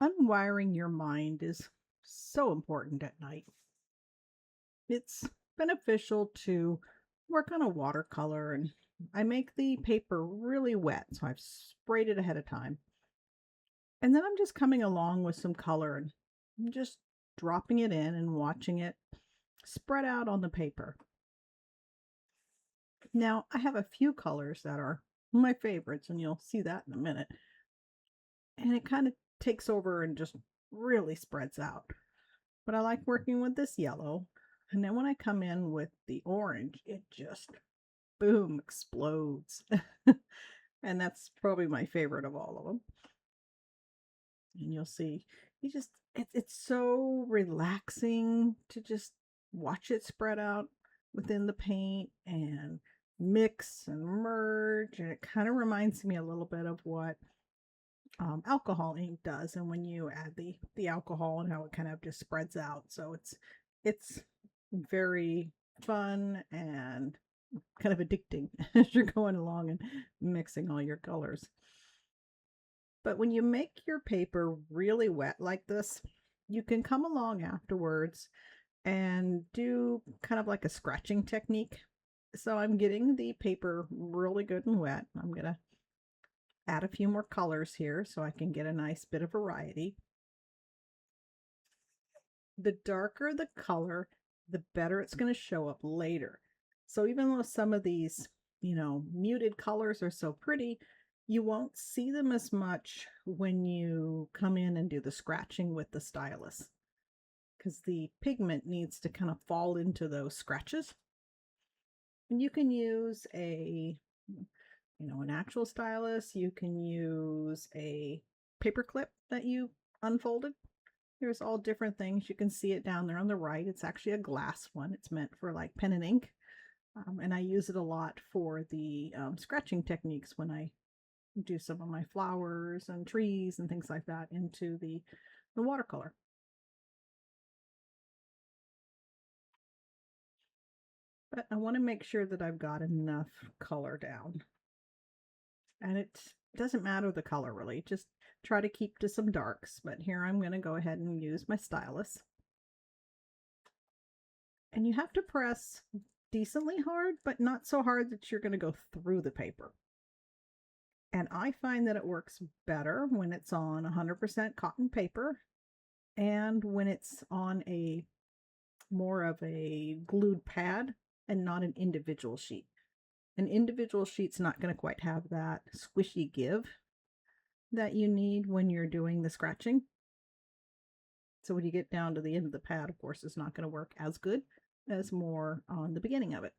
Unwiring your mind is so important at night. It's beneficial to work on a watercolor, and I make the paper really wet, so I've sprayed it ahead of time. And then I'm just coming along with some color and just dropping it in and watching it spread out on the paper. Now, I have a few colors that are my favorites, and you'll see that in a minute. And it kind of takes over and just really spreads out. But I like working with this yellow. And then when I come in with the orange, it just boom explodes. And that's probably my favorite of all of them. And you'll see, it's so relaxing to just watch it spread out within the paint and mix and merge. And it kind of reminds me a little bit of what alcohol ink does, and when you add the alcohol and how it kind of just spreads out. So it's very fun and kind of addicting as you're going along and mixing all your colors. But when you make your paper really wet like this, you can come along afterwards and do kind of like a scratching technique. So I'm getting the paper really good and wet. I'm going to add a few more colors here so I can get a nice bit of variety. The darker the color, the better it's going to show up later. So even though some of these, muted colors are so pretty, you won't see them as much when you come in and do the scratching with the stylus, because the pigment needs to kind of fall into those scratches. And you can use an actual stylus. You can use a paper clip that you unfolded. There's all different things. You can see it down there on the right. It's actually a glass one. It's meant for like pen and ink. And I use it a lot for the scratching techniques when I do some of my flowers and trees and things like that into the watercolor. But I want to make sure that I've got enough color down. And it doesn't matter the color really, just try to keep to some darks. But here I'm going to go ahead and use my stylus. And you have to press decently hard, but not so hard that you're going to go through the paper. And I find that it works better when it's on 100% cotton paper and when it's on a more of a glued pad and not an individual sheet. An individual sheet's not going to quite have that squishy give that you need when you're doing the scratching. So when you get down to the end of the pad, of course, it's not going to work as good as more on the beginning of it.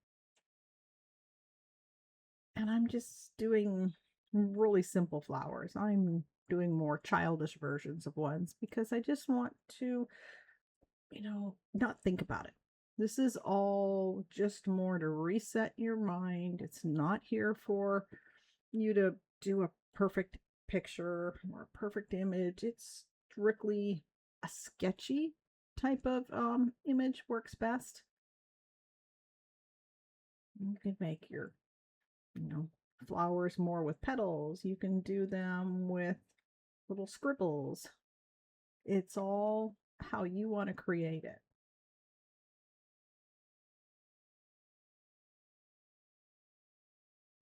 And I'm just doing really simple flowers. I'm doing more childish versions of ones because I just want to, not think about it. This is all just more to reset your mind. It's not here for you to do a perfect picture or a perfect image. It's strictly a sketchy type of image works best. You can make your, flowers more with petals. You can do them with little scribbles. It's all how you want to create it.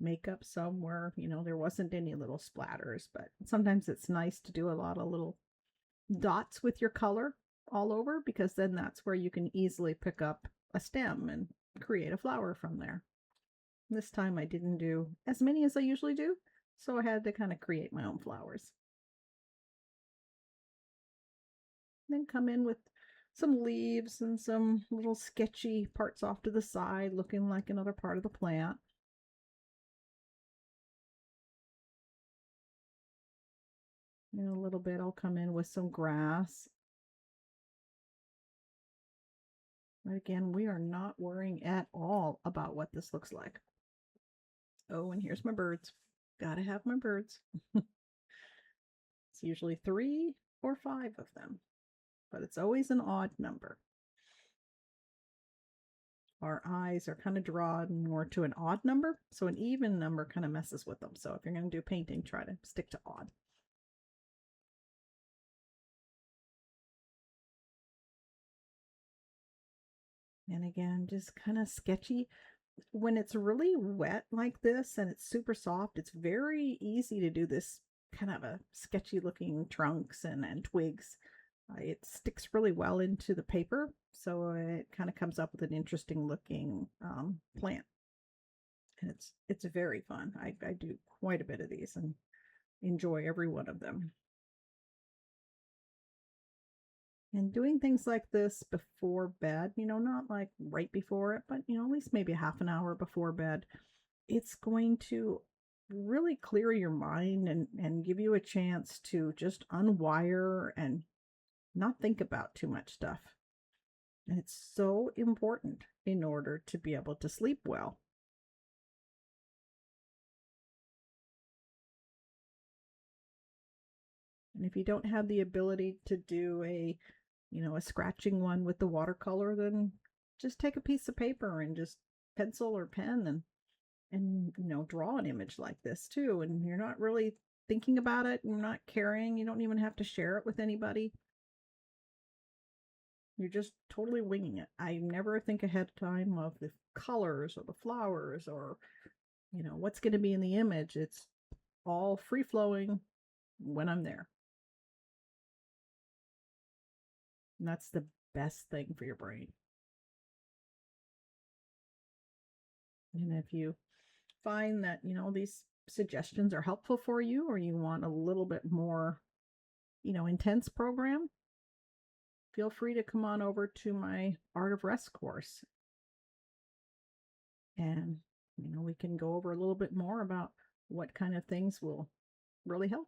Makeup somewhere, there wasn't any little splatters, but sometimes it's nice to do a lot of little dots with your color all over, because then that's where you can easily pick up a stem and create a flower from there. This time I didn't do as many as I usually do, so I had to kind of create my own flowers. Then come in with some leaves and some little sketchy parts off to the side looking like another part of the plant. And a little bit I'll come in with some grass. But again, we are not worrying at all about what this looks like. Oh, and here's my birds. Gotta have my birds. It's usually 3 or 5 of them, but it's always an odd number. Our eyes are kind of drawn more to an odd number, so an even number kind of messes with them. So if you're going to do painting, try to stick to odd. And again, just kind of sketchy. When it's really wet like this and it's super soft, it's very easy to do this kind of a sketchy looking trunks and twigs. It sticks really well into the paper, so it kind of comes up with an interesting looking plant. And it's very fun. I do quite a bit of these and enjoy every one of them. And doing things like this before bed, not like right before it, but at least maybe half an hour before bed, it's going to really clear your mind and give you a chance to just unwire and not think about too much stuff. And it's so important in order to be able to sleep well. And if you don't have the ability to do a scratching one with the watercolor, then just take a piece of paper and just pencil or pen and draw an image like this too. And you're not really thinking about it, you're not caring, you don't even have to share it with anybody. You're just totally winging it. I never think ahead of time of the colors or the flowers or what's going to be in the image. It's all free flowing when I'm there. And that's the best thing for your brain. And if you find that, these suggestions are helpful for you or you want a little bit more, intense program, feel free to come on over to my Art of Rest course. And, we can go over a little bit more about what kind of things will really help.